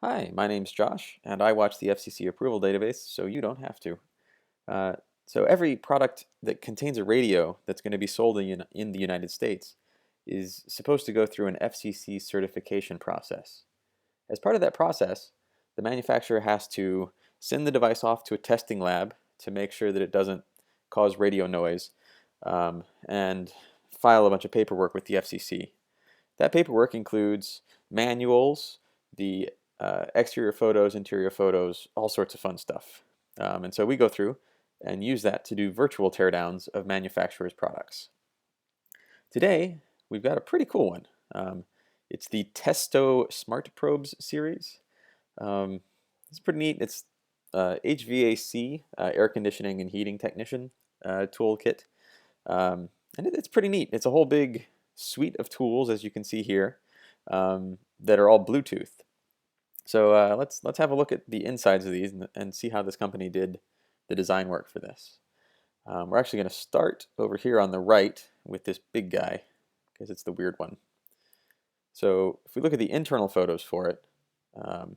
Hi, my name's Josh, and I watch the FCC approval database, so you don't have to. Uh, so every product that contains a radio that's going to be sold in the United States is supposed to go through an FCC certification process. As part of that process, the manufacturer has to send the device off to a testing lab to make sure that it doesn't cause radio noise, and file a bunch of paperwork with the FCC. That paperwork includes manuals, the exterior photos, interior photos, all sorts of fun stuff. And so we go through and use that to do virtual teardowns of manufacturers' products. Today, we've got a pretty cool one. It's the Testo Smart Probes series. It's pretty neat. It's HVAC, air conditioning and heating technician toolkit. And it's pretty neat. It's a whole big suite of tools, as you can see here, that are all Bluetooth. So let's have a look at the insides of these and see how this company did the design work for this. We're actually going to start over here on the right with this big guy because it's the weird one. So if we look at the internal photos for it,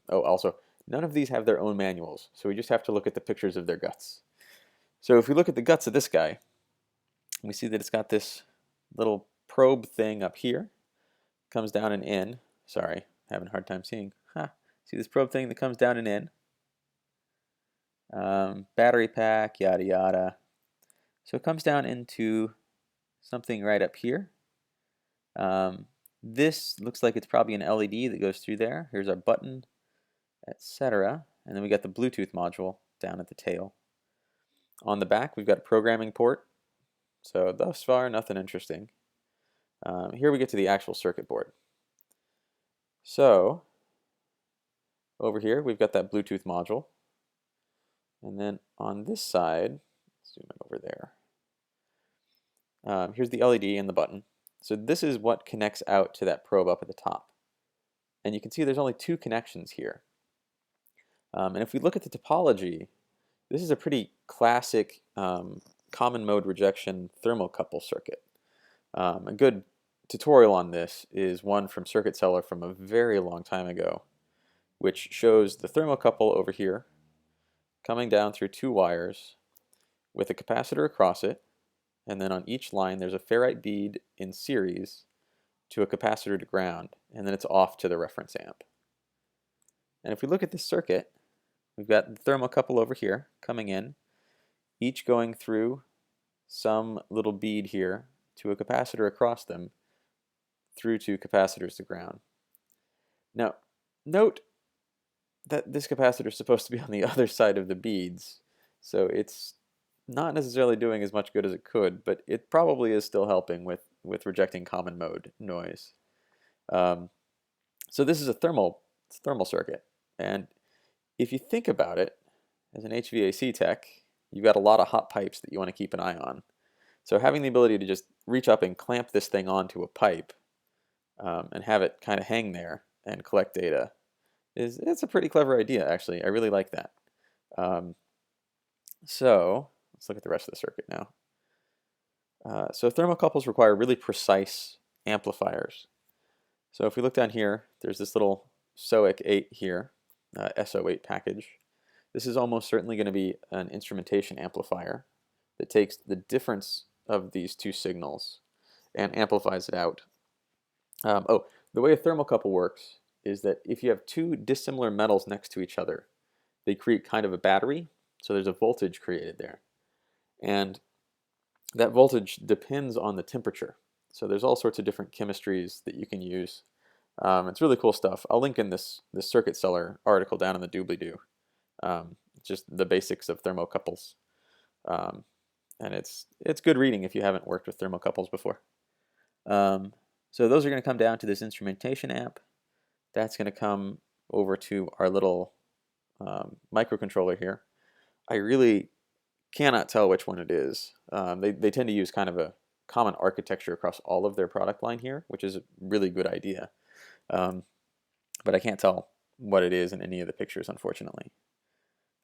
also, none of these have their own manuals, so we just have to look at the pictures of their guts. So if we look at the guts of this guy, we see that it's got this little probe thing up here, comes down and in. Sorry, having a hard time seeing. See this probe thing that comes down and in. Battery pack, yada yada. So it comes down into something right up here. This looks like it's probably an LED that goes through there. Here's our button, etc. And then we got the Bluetooth module down at the tail. On the back, we've got a programming port. So thus far, nothing interesting. Here we get to the actual circuit board. So over here, we've got that Bluetooth module. And then on this side, zoom in over there. Here's the LED and the button. So this is what connects out to that probe up at the top. And you can see there's only two connections here. And if we look at the topology, this is a pretty classic common mode rejection thermocouple circuit. A good tutorial on this is one from Circuit Cellar from a very long time ago, which shows the thermocouple over here coming down through two wires with a capacitor across it, and then on each line there's a ferrite bead in series to a capacitor to ground, and then it's off to the reference amp. And if we look at this circuit, we've got the thermocouple over here coming in, each going through some little bead here to a capacitor across them through to capacitors to ground. Now, note that this capacitor is supposed to be on the other side of the beads, so it's not necessarily doing as much good as it could, but it probably is still helping with rejecting common mode noise. So this is a thermal circuit, and if you think about it, as an HVAC tech, you've got a lot of hot pipes that you want to keep an eye on. So having the ability to just reach up and clamp this thing onto a pipe and have it kind of hang there and collect data it's a pretty clever idea, actually. I really like that. So let's look at the rest of the circuit now. So thermocouples require really precise amplifiers. So if we look down here, there's this little SOIC 8 here, SO8 package. This is almost certainly going to be an instrumentation amplifier that takes the difference of these two signals and amplifies it out. The way a thermocouple works is that if you have two dissimilar metals next to each other, they create kind of a battery, so there's a voltage created there. And that voltage depends on the temperature. So there's all sorts of different chemistries that you can use. It's really cool stuff. I'll link in this Circuit Cellar article down in the doobly-doo. Just the basics of thermocouples. And it's good reading if you haven't worked with thermocouples before. So those are going to come down to this instrumentation amp. That's going to come over to our little microcontroller here. I really cannot tell which one it is. They tend to use kind of a common architecture across all of their product line here, which is a really good idea. But I can't tell what it is in any of the pictures, unfortunately.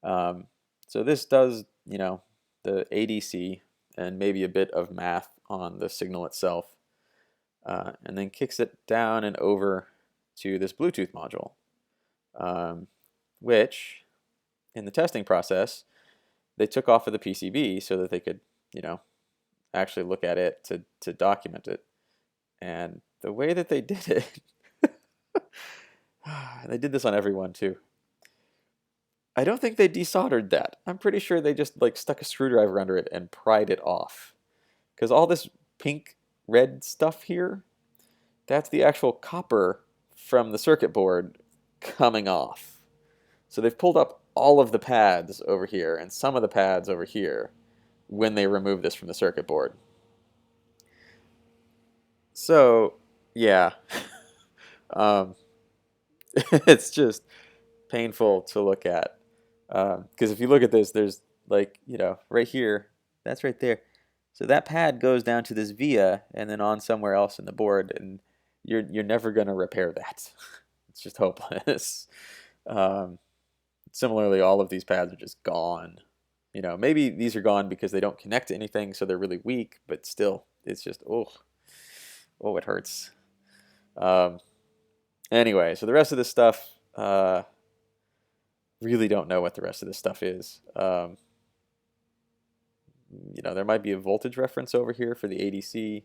So this does, the ADC and maybe a bit of math on the signal itself, and then kicks it down and over to this Bluetooth module. which in the testing process, they took off of the PCB so that they could, actually look at it to document it. And the way that they did it, they did this on everyone too. I don't think they desoldered that. I'm pretty sure they just like stuck a screwdriver under it and pried it off. Because all this pink red stuff here, that's the actual copper from the circuit board coming off. So they've pulled up all of the pads over here and some of the pads over here when they remove this from the circuit board. So, yeah, um, it's just painful to look at. Because if you look at this, there's like, right here, that's right there. So that pad goes down to this via and then on somewhere else in the board, and you're never going to repair that. It's just hopeless. Um, Similarly, all of these pads are just gone. Maybe these are gone because they don't connect to anything, so they're really weak, but still, it's just, oh, it hurts. Um, anyway, so the rest of this stuff, really don't know what the rest of this stuff is. There might be a voltage reference over here for the ADC.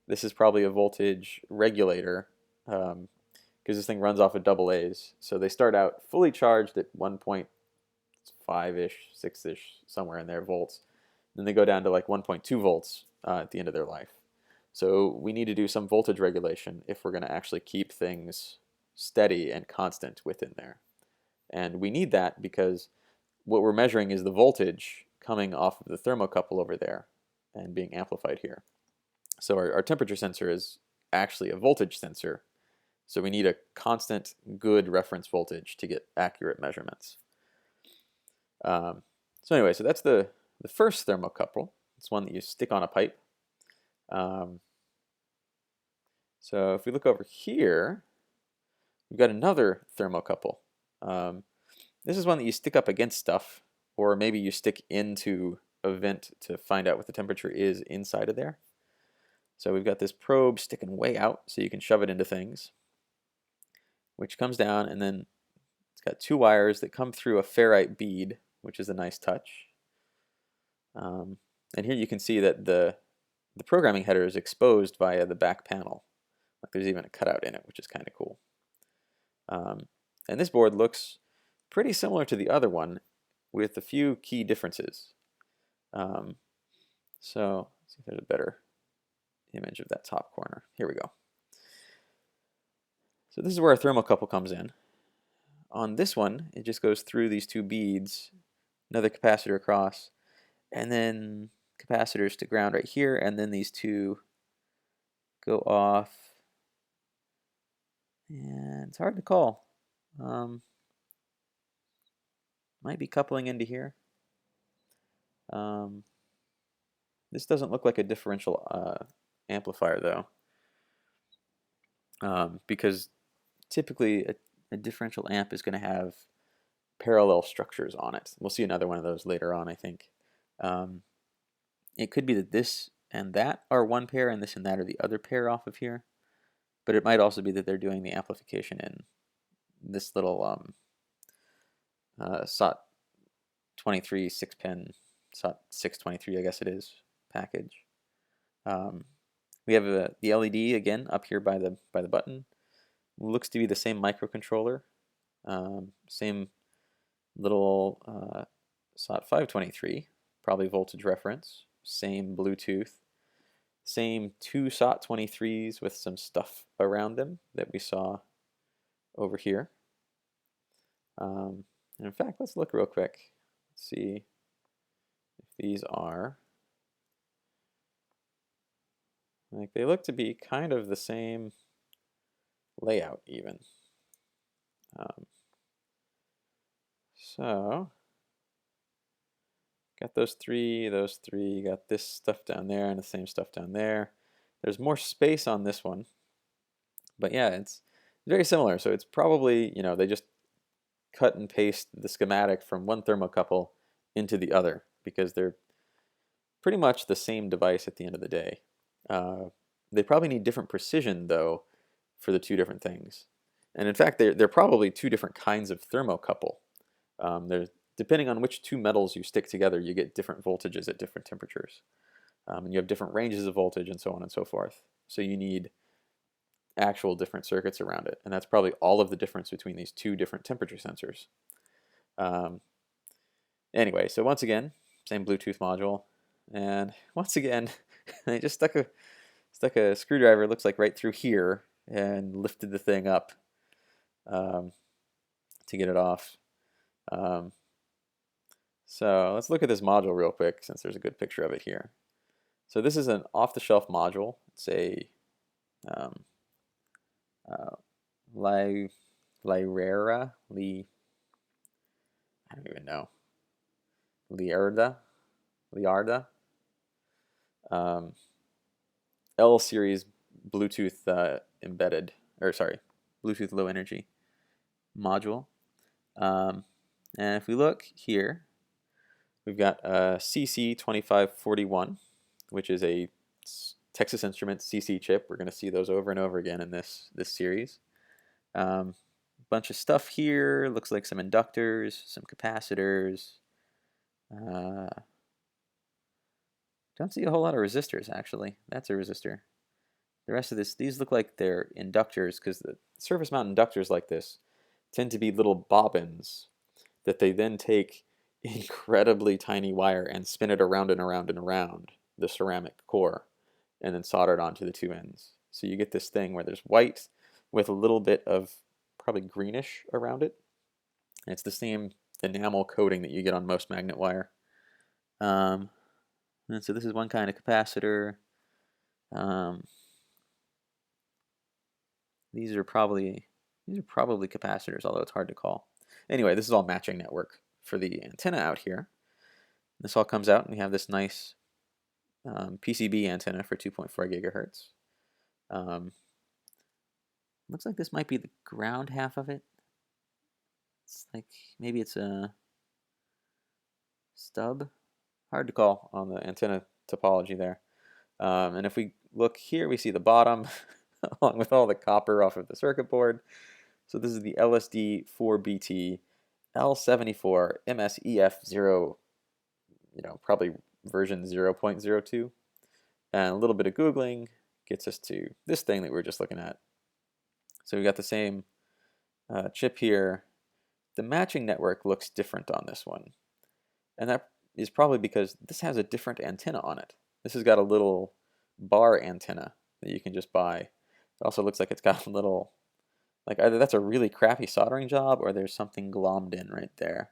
This is probably a voltage regulator because this thing runs off of double A's. So they start out fully charged at 1.5-ish, 6-ish, somewhere in there volts. Then they go down to like 1.2 volts at the end of their life. So we need to do some voltage regulation if we're going to actually keep things steady and constant within there. And we need that because what we're measuring is the voltage coming off of the thermocouple over there and being amplified here. So our temperature sensor is actually a voltage sensor. So we need a constant, good reference voltage to get accurate measurements. So anyway, so that's the first thermocouple. It's one that you stick on a pipe. So if we look over here, we've got another thermocouple. This is one that you stick up against stuff, or maybe you stick into a vent to find out what the temperature is inside of there. So we've got this probe sticking way out so you can shove it into things, which comes down, and then it's got two wires that come through a ferrite bead, which is a nice touch. And here you can see that the programming header is exposed via the back panel. Like there's even a cutout in it, which is kind of cool. And this board looks pretty similar to the other one with a few key differences. So let's see if there's a better image of that top corner. Here we go. So this is where our thermocouple comes in. On this one, it just goes through these two beads, another capacitor across, and then capacitors to ground right here, and then these two go off. And it's hard to call. Might be coupling into here. This doesn't look like a differential amplifier though, because typically a differential amp is going to have parallel structures on it. We'll see another one of those later on, I think. It could be that this and that are one pair and this and that are the other pair off of here, but it might also be that they're doing the amplification in this little SOT 23 6-pin, SOT 623 I guess it is, package. We have the LED again up here by the button. Looks to be the same microcontroller, same little SOT 523, probably voltage reference, same Bluetooth, same two SOT 23s with some stuff around them that we saw over here. And in fact, let's look real quick. Let's see if these are, like, they look to be kind of the same layout even. So got those three, got this stuff down there and the same stuff down there. There's more space on this one, but yeah, it's very similar. So it's probably, they just cut and paste the schematic from one thermocouple into the other because they're pretty much the same device at the end of the day. They probably need different precision though for the two different things. And in fact, they're probably two different kinds of thermocouple. There's, depending on which two metals you stick together, you get different voltages at different temperatures. And you have different ranges of voltage and so on and so forth. So you need actual different circuits around it. And that's probably all of the difference between these two different temperature sensors. Um, anyway, so once again, same Bluetooth module. And once again, I just stuck a screwdriver, looks like right through here, and lifted the thing up um, to get it off. So let's look at this module real quick since there's a good picture of it here. So this is an off-the-shelf module. It's a um, uh, Lyrera, I don't even know, Liarda, um, L series Bluetooth embedded, or sorry, Bluetooth low energy module. And if we look here, we've got a CC2541, which is a Texas Instruments CC chip. We're going to see those over and over again in this series. Bunch of stuff here. Looks like some inductors, some capacitors. Don't see a whole lot of resistors, actually. That's a resistor. The rest of this, these look like they're inductors, because the surface mount inductors like this tend to be little bobbins that they then take incredibly tiny wire and spin it around and around and around the ceramic core and then solder it onto the two ends. So you get this thing where there's white with a little bit of probably greenish around it. And it's the same enamel coating that you get on most magnet wire. And so this is one kind of capacitor. These are probably capacitors, although it's hard to call. Anyway, this is all matching network for the antenna out here. This all comes out, and we have this nice PCB antenna for 2.4 gigahertz. Looks like this might be the ground half of it. It's like maybe it's a stub. Hard to call on the antenna topology there. And if we look here, we see the bottom along with all the copper off of the circuit board. So this is the LSD4BT L74 MSEF0, probably version 0.02. And a little bit of Googling gets us to this thing that we were just looking at. So we got the same chip here. The matching network looks different on this one. And that is probably because this has a different antenna on it. This has got a little bar antenna that you can just buy. It also looks like it's got a little, like either that's a really crappy soldering job or there's something glommed in right there.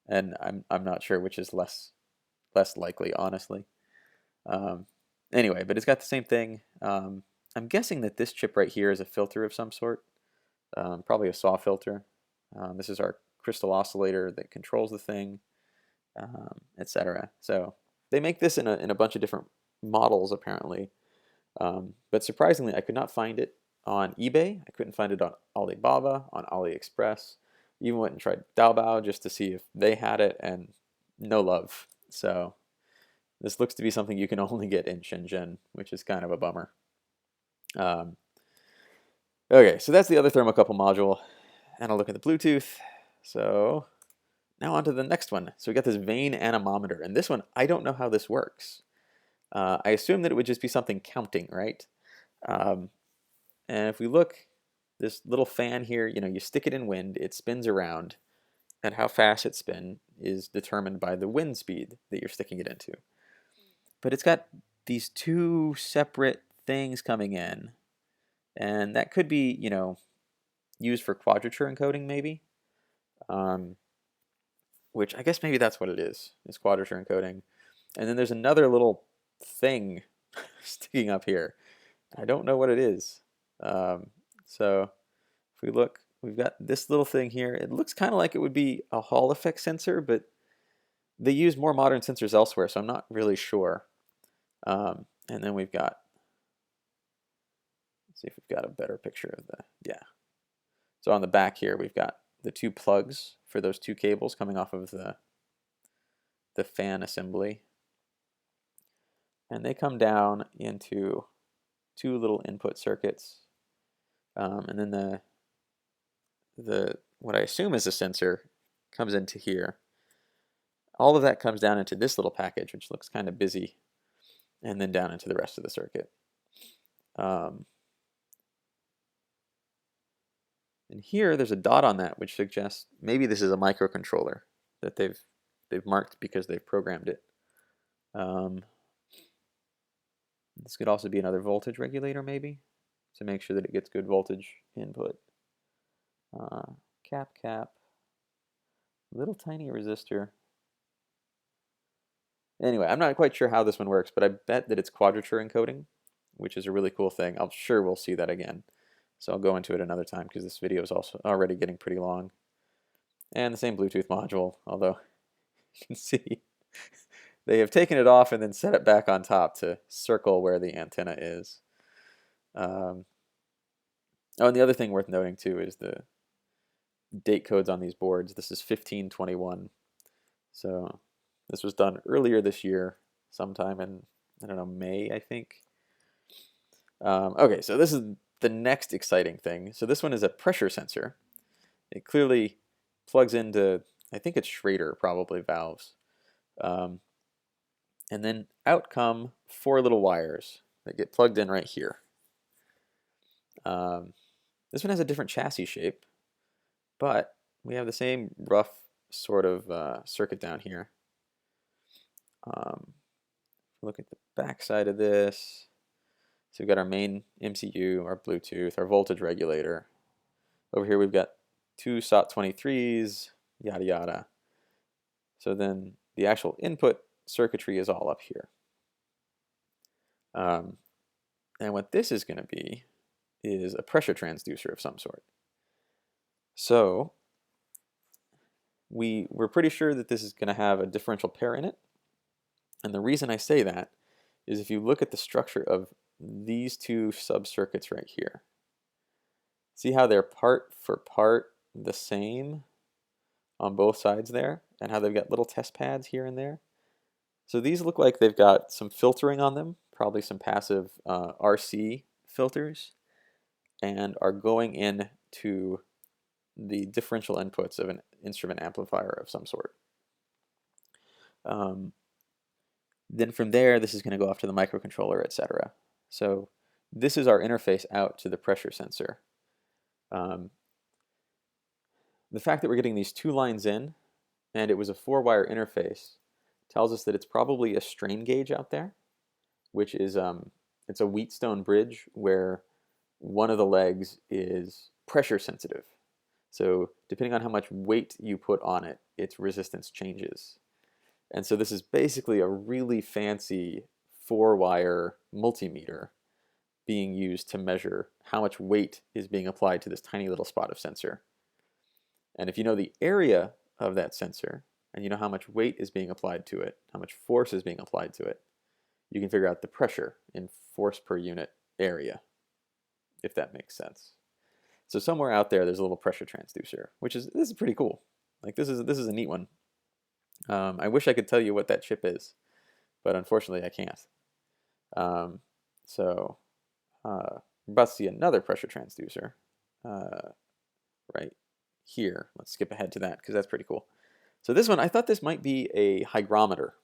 And I'm not sure which is less likely, honestly. Anyway, but it's got the same thing. I'm guessing that this chip right here is a filter of some sort, probably a SAW filter. This is our crystal oscillator that controls the thing, etc. So they make this in a bunch of different models apparently, but surprisingly, I could not find it on eBay. I couldn't find it on Alibaba, on AliExpress. Even went and tried Taobao just to see if they had it, and no love. So this looks to be something you can only get in Shenzhen, which is kind of a bummer. Okay, so that's the other thermocouple module. And I'll look at the Bluetooth. So now on to the next one. So we got this Vane anemometer, and this one, I don't know how this works. I assume that it would just be something counting, right? And if we look, this little fan here, you stick it in wind, it spins around, and how fast it spins is determined by the wind speed that you're sticking it into. But it's got these two separate things coming in, and that could be, used for quadrature encoding maybe, which I guess maybe that's what it is quadrature encoding. And then there's another little thing sticking up here. I don't know what it is. So if we look, we've got this little thing here. It looks kind of like it would be a Hall effect sensor, but they use more modern sensors elsewhere, so I'm not really sure. And then we've got, let's see if we've got a better picture of yeah. So on the back here, we've got the two plugs for those two cables coming off of the fan assembly. And they come down into two little input circuits. And then what I assume is a sensor comes into here. All of that comes down into this little package, which looks kind of busy, and then down into the rest of the circuit. And here there's a dot on that, which suggests maybe this is a microcontroller that they've marked because they've programmed it. This could also be another voltage regulator, maybe, to make sure that it gets good voltage input. Cap, little tiny resistor. Anyway, I'm not quite sure how this one works, but I bet that it's quadrature encoding, which is a really cool thing. I'm sure we'll see that again. So I'll go into it another time because this video is also already getting pretty long. And the same Bluetooth module, although you can see they have taken it off and then set it back on top to circle where the antenna is. Oh, and the other thing worth noting too is the date codes on these boards. This is 1521. So this was done earlier this year, sometime in, I don't know, May, I think. Okay, so this is the next exciting thing. So this one is a pressure sensor. It clearly plugs into, I think it's Schrader, probably valves. And then out come 4 little wires that get plugged in right here. This one has a different chassis shape, but we have the same rough sort of circuit down here. Look at the back side of this. So we've got our main MCU, our Bluetooth, our voltage regulator. Over here we've got 2 SOT23s, yada yada. So then the actual input circuitry is all up here. And what this is going to be is a pressure transducer of some sort. So we're pretty sure that this is going to have a differential pair in it. And the reason I say that is if you look at the structure of these 2 sub-circuits right here, see how they're part for part the same on both sides there, and how they've got little test pads here and there? So these look like they've got some filtering on them, probably some passive RC filters, and are going into the differential inputs of an instrument amplifier of some sort. Then from there, this is going to go off to the microcontroller, etc. So this is our interface out to the pressure sensor. The fact that we're getting these 2 lines in, and it was a 4-wire interface, tells us that it's probably a strain gauge out there, which is it's a Wheatstone bridge where one of the legs is pressure sensitive. So depending on how much weight you put on it, its resistance changes. And so this is basically a really fancy 4-wire multimeter being used to measure how much weight is being applied to this tiny little spot of sensor. And if you know the area of that sensor, and you know how much weight is being applied to it, how much force is being applied to it, you can figure out the pressure in force per unit area, if that makes sense. So somewhere out there's a little pressure transducer, this is pretty cool. Like this is a neat one. I wish I could tell you what that chip is, but unfortunately I can't. So we're about to see another pressure transducer right here. Let's skip ahead to that because that's pretty cool. So this one, I thought this might be a hygrometer,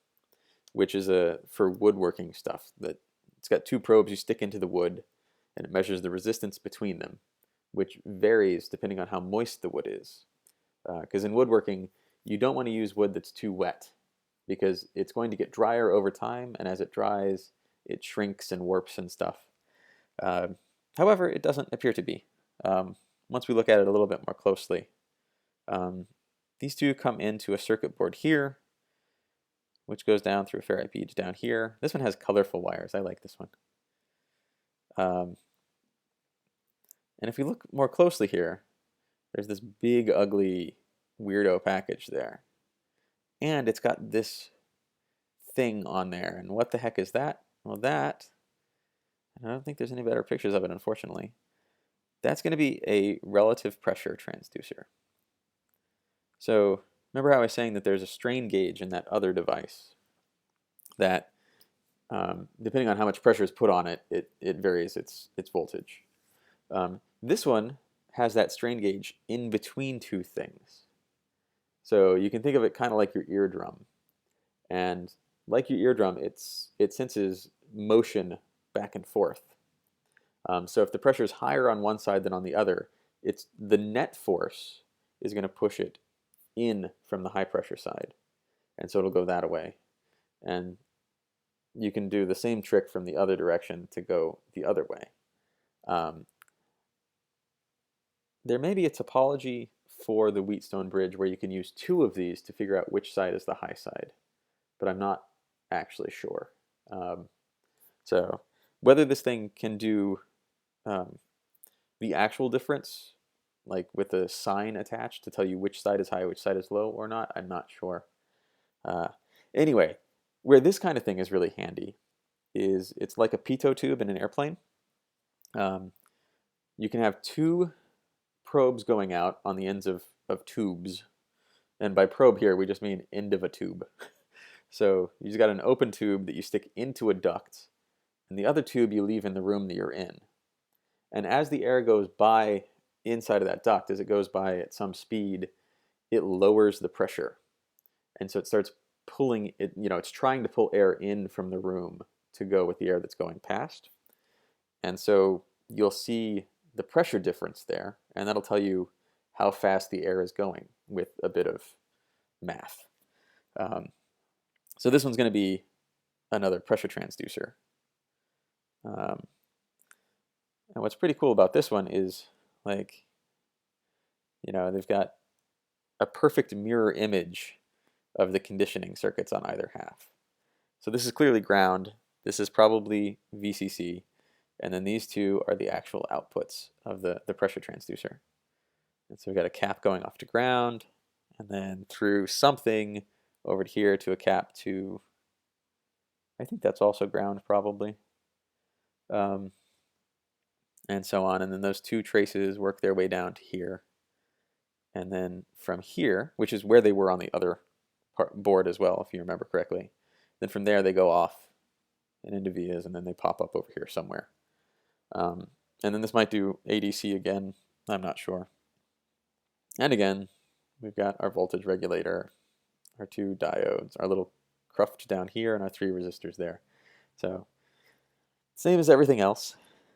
which is for woodworking stuff. That it's got 2 probes you stick into the wood, and it measures the resistance between them, which varies depending on how moist the wood is. Because in woodworking, you don't want to use wood that's too wet, because it's going to get drier over time, and as it dries, it shrinks and warps and stuff. However, it doesn't appear to be. Once we look at it a little bit more closely, these 2 come into a circuit board here, which goes down through a ferrite bead down here. This one has colorful wires. I like this one. And if we look more closely here, there's this big, ugly, weirdo package there. And it's got this thing on there. And what the heck is that? Well, I don't think there's any better pictures of it, unfortunately. That's going to be a relative pressure transducer. So remember how I was saying that there's a strain gauge in that other device that, depending on how much pressure is put on it, it varies its voltage. This one has that strain gauge in between two things. So you can think of it kind of like your eardrum. And like your eardrum, it senses motion back and forth. So if the pressure is higher on one side than on the other, it's the net force is going to push it in from the high pressure side. And so it'll go that way. And you can do the same trick from the other direction to go the other way. There may be a topology for the Wheatstone bridge where you can use two of these to figure out which side is the high side, but I'm not actually sure. So whether this thing can do the actual difference, like with a sign attached to tell you which side is high, which side is low or not, I'm not sure. Anyway, where this kind of thing is really handy is it's like a pitot tube in an airplane. You can have two probes going out on the ends of tubes. And by probe here, we just mean end of a tube. So you just got an open tube that you stick into a duct, and the other tube you leave in the room that you're in. And as the air goes by inside of that duct, as it goes by at some speed, it lowers the pressure. And so it starts pulling it, it's trying to pull air in from the room to go with the air that's going past. And so you'll see the pressure difference there, and that'll tell you how fast the air is going with a bit of math. So this one's going to be another pressure transducer. And what's pretty cool about this one is, like, they've got a perfect mirror image of the conditioning circuits on either half. So this is clearly ground. This is probably VCC. And then these two are the actual outputs of the pressure transducer. And so we've got a cap going off to ground, and then through something over here to a cap to, I think that's also ground probably. And so on. And then those two traces work their way down to here. And then from here, which is where they were on the other board as well, if you remember correctly, then from there they go off and into vias, and then they pop up over here somewhere. And then this might do ADC again, I'm not sure. And again, we've got our voltage regulator, our two diodes, our little cruft down here, and our three resistors there. So same as everything else.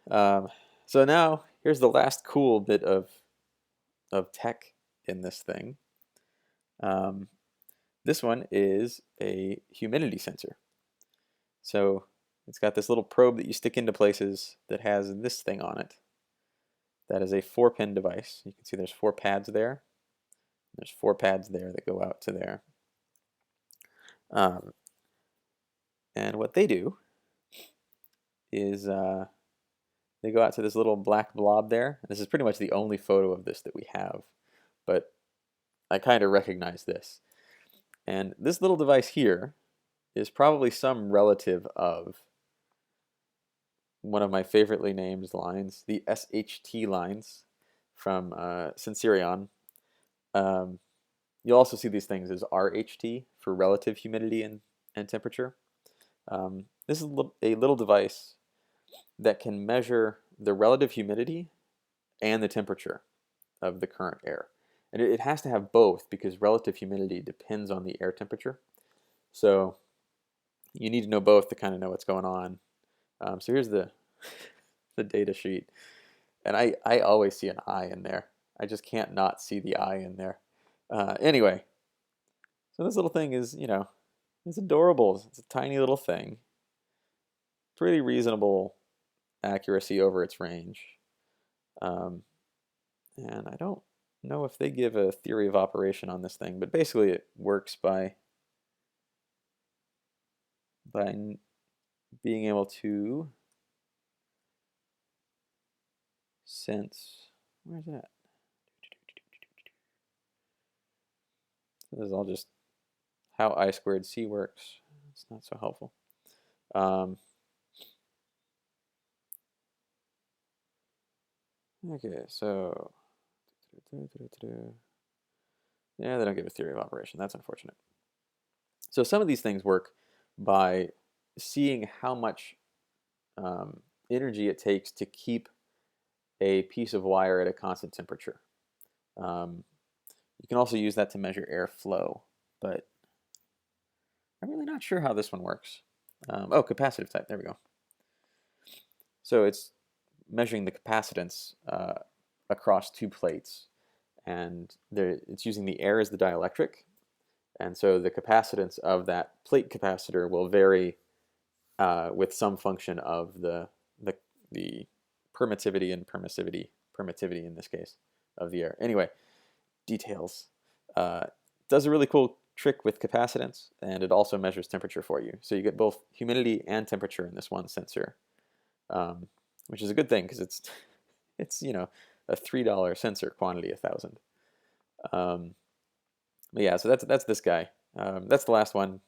So now here's the last cool bit of tech in this thing. This one is a humidity sensor. So it's got this little probe that you stick into places that has this thing on it. That is a 4-pin device. You can see there's 4 pads there. There's 4 pads there that go out to there. And what they do is they go out to this little black blob there. This is pretty much the only photo of this that we have, but I kind of recognize this. And this little device here is probably some relative of one of my favoritely named lines, the SHT lines from Sensirion. You'll also see these things as RHT for relative humidity and temperature. This is a little device that can measure the relative humidity and the temperature of the current air. And it has to have both because relative humidity depends on the air temperature. So you need to know both to kind of know what's going on. So here's the data sheet. And I always see an I in there. I just can't not see the I in there. Anyway, so this little thing is, it's adorable. It's a tiny little thing. Pretty reasonable accuracy over its range. And I don't know if they give a theory of operation on this thing, but basically it works by being able to sense, where's that? This is all just how I squared C works. It's not so helpful. Okay, so yeah, they don't give a theory of operation. That's unfortunate. So some of these things work by seeing how much energy it takes to keep a piece of wire at a constant temperature. You can also use that to measure airflow, but I'm really not sure how this one works. Oh, capacitive type, there we go. So it's measuring the capacitance across two plates, and it's using the air as the dielectric, and so the capacitance of that plate capacitor will vary with some function of the permittivity and permittivity in this case of the air. Anyway, details. Does a really cool trick with capacitance, and it also measures temperature for you. So you get both humidity and temperature in this one sensor, which is a good thing because it's a $3 sensor, quantity 1,000. But yeah, so that's this guy. That's the last one.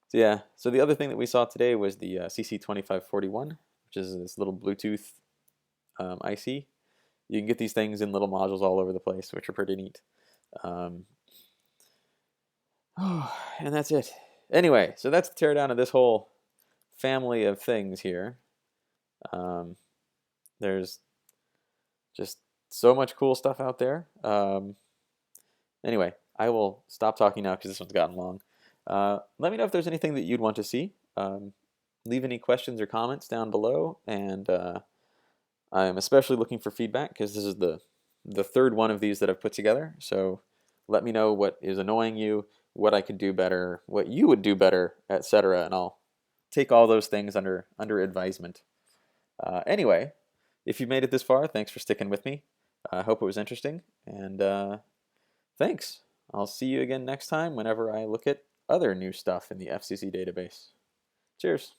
So yeah, so the other thing that we saw today was the CC2541, which is this little Bluetooth IC. You can get these things in little modules all over the place, which are pretty neat. And that's it. Anyway, so that's the teardown of this whole family of things here. There's just so much cool stuff out there. Anyway, I will stop talking now because this one's gotten long. Let me know if there's anything that you'd want to see. Leave any questions or comments down below, and I'm especially looking for feedback because this is the third one of these that I've put together. So let me know what is annoying you, what I could do better, what you would do better, etc. And I'll take all those things under advisement. Anyway, if you made it this far, thanks for sticking with me. I hope it was interesting, and thanks. I'll see you again next time whenever I look at other new stuff in the FCC database. Cheers.